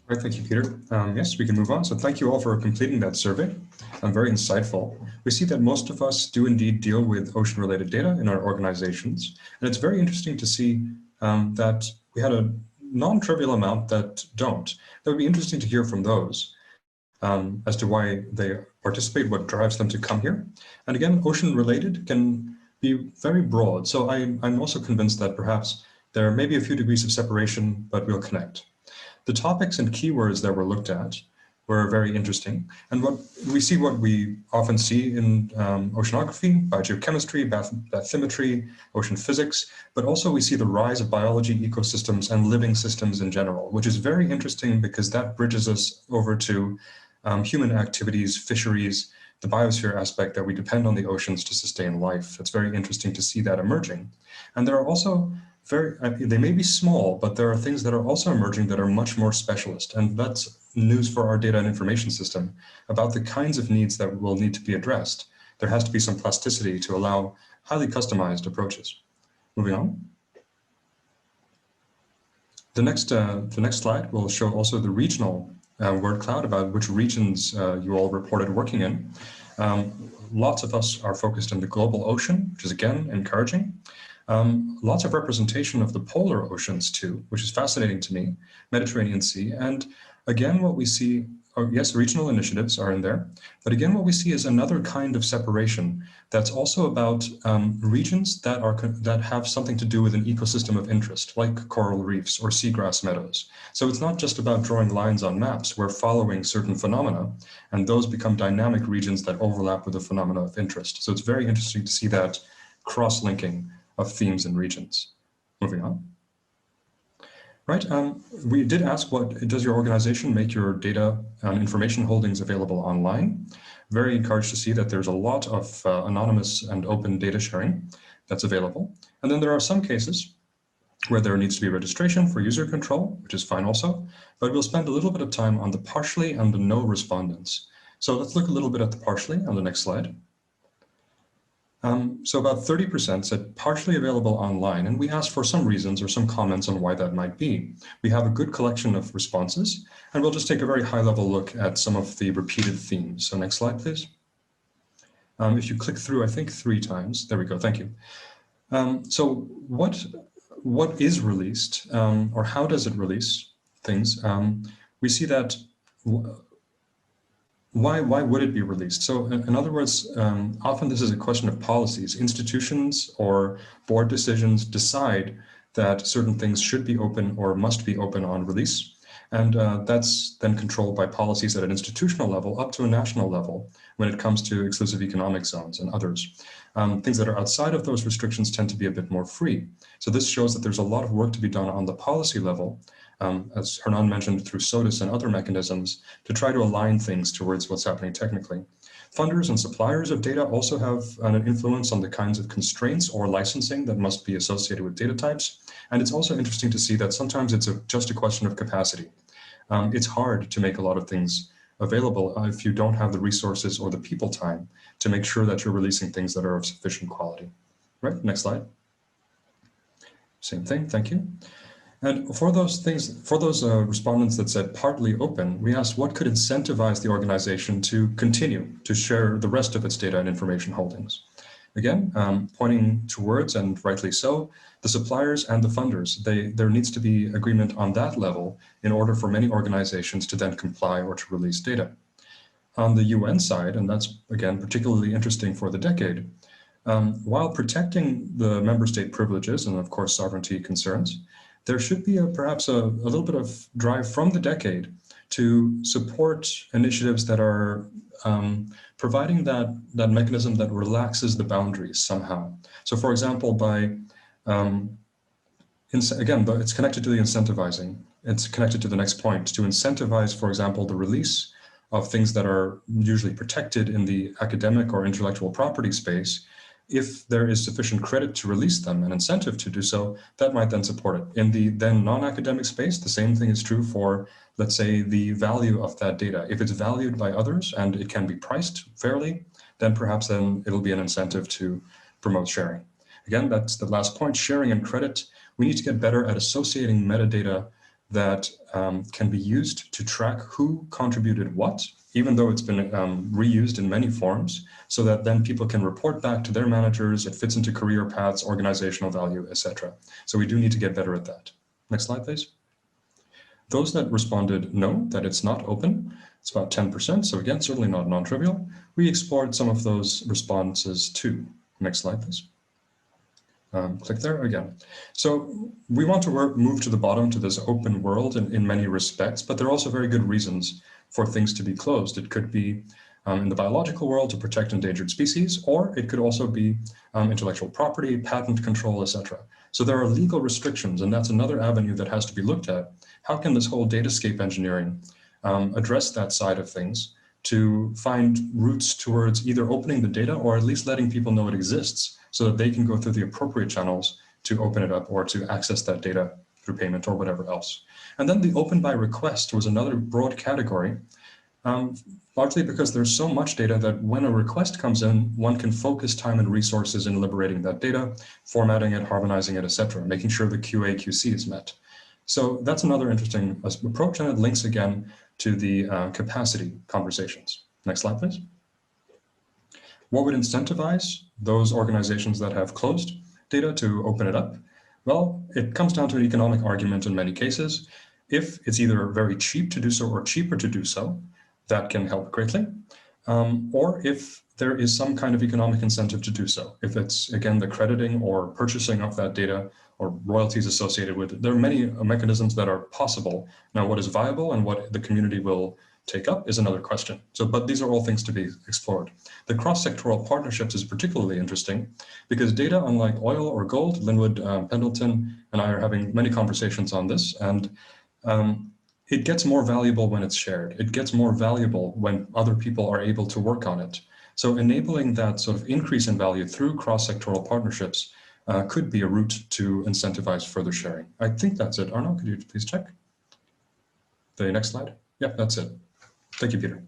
All right, thank you, Peter. Yes, we can move on. So thank you all for completing that survey. Very insightful. We see that most of us do indeed deal with ocean-related data in our organizations. And it's very interesting to see that we had a non-trivial amount that don't. That would be interesting to hear from those as to why they participate, what drives them to come here. And again, ocean-related can be very broad. So I'm also convinced that perhaps there may be a few degrees of separation, but we'll connect. The topics and keywords that were looked at were very interesting. And what we often see in oceanography, biogeochemistry, bathymetry, ocean physics, but also we see the rise of biology, ecosystems, and living systems in general, which is very interesting because that bridges us over to human activities, fisheries, the biosphere aspect that we depend on the oceans to sustain life. It's very interesting to see that emerging. And there are also they may be small, but there are things that are also emerging that are much more specialist. And that's news for our data and information system about the kinds of needs that will need to be addressed. There has to be some plasticity to allow highly customized approaches. Moving on. The next slide will show also the regional word cloud about which regions you all reported working in. Lots of us are focused in the global ocean, which is again encouraging. Lots of representation of the polar oceans too, which is fascinating to me, Mediterranean Sea. And again, what we see, yes, regional initiatives are in there, but again, what we see is another kind of separation that's also about regions that have something to do with an ecosystem of interest, like coral reefs or seagrass meadows. So it's not just about drawing lines on maps. We're following certain phenomena, and those become dynamic regions that overlap with the phenomena of interest. So it's very interesting to see that cross-linking of themes and regions. Moving on. Right, we did ask, what does your organization make your data and information holdings available online? Very encouraged to see that there's a lot of anonymous and open data sharing that's available. And then there are some cases where there needs to be registration for user control, which is fine also, but we'll spend a little bit of time on the partially and the no respondents. So let's look a little bit at the partially on the next slide. So about 30% said partially available online, and we asked for some reasons or some comments on why that might be. We have a good collection of responses, and we'll just take a very high-level look at some of the repeated themes. So next slide, please. If you click through, I think 3 times. There we go, thank you. So what is released, or how does it release things? We see that why would it be released? So in other words, often this is a question of policies. Institutions or board decisions decide that certain things should be open or must be open on release. And that's then controlled by policies at an institutional level up to a national level when it comes to exclusive economic zones and others. Things that are outside of those restrictions tend to be a bit more free. So this shows that there's a lot of work to be done on the policy level, as Hernan mentioned, through SOTUS and other mechanisms to try to align things towards what's happening technically. Funders and suppliers of data also have an influence on the kinds of constraints or licensing that must be associated with data types. And it's also interesting to see that sometimes it's just a question of capacity. It's hard to make a lot of things available if you don't have the resources or the people time to make sure that you're releasing things that are of sufficient quality. Right, next slide. Same thing, thank you. And for those things, for those respondents that said partly open, we asked what could incentivize the organization to continue to share the rest of its data and information holdings. Again, pointing towards, and rightly so, the suppliers and the funders. There needs to be agreement on that level in order for many organizations to then comply or to release data. On the UN side, and that's again particularly interesting for the decade, while protecting the member state privileges and of course sovereignty concerns, there should be perhaps a little bit of drive from the decade to support initiatives that are providing that mechanism that relaxes the boundaries somehow. So for example, by, again, it's connected to the incentivizing. It's connected to the next point, to incentivize, for example, the release of things that are usually protected in the academic or intellectual property space. If there is sufficient credit to release them, an incentive to do so, that might then support it. In the then non-academic space, the same thing is true for, let's say, the value of that data. If it's valued by others and it can be priced fairly, then perhaps then it'll be an incentive to promote sharing. Again, that's the last point, sharing and credit. We need to get better at associating metadata that can be used to track who contributed what, even though it's been reused in many forms, so that then people can report back to their managers. It fits into career paths, organizational value, etc. So we do need to get better at that. Next slide, please. Those that responded no, that it's not open, it's about 10%. So again, certainly not non-trivial. We explored some of those responses too. Next slide, please. Click there again. So we want to move to the bottom to this open world in many respects, but there are also very good reasons for things to be closed. It could be in the biological world to protect endangered species, or it could also be intellectual property, patent control, etc. So there are legal restrictions, and that's another avenue that has to be looked at. How can this whole datascape engineering address that side of things to find routes towards either opening the data or at least letting people know it exists so that they can go through the appropriate channels to open it up or to access that data through payment or whatever else. And then the open by request was another broad category, largely because there's so much data that when a request comes in, one can focus time and resources in liberating that data, formatting it, harmonizing it, etc., making sure the QA/QC is met. So that's another interesting approach, and it links again to the capacity conversations. Next slide, please. What would incentivize those organizations that have closed data to open it up? Well, it comes down to an economic argument in many cases. If it's either very cheap to do so or cheaper to do so, that can help greatly. Or if there is some kind of economic incentive to do so. If it's, again, the crediting or purchasing of that data or royalties associated with it. There are many mechanisms that are possible. Now, what is viable and what the community will take up is another question. So, but these are all things to be explored. The cross-sectoral partnerships is particularly interesting because data, unlike oil or gold, Linwood Pendleton and I are having many conversations on this, and it gets more valuable when it's shared. It gets more valuable when other people are able to work on it. So enabling that sort of increase in value through cross-sectoral partnerships could be a route to incentivize further sharing. I think that's it. Arno, could you please check? The next slide? Yeah, that's it. Thank you, Peter.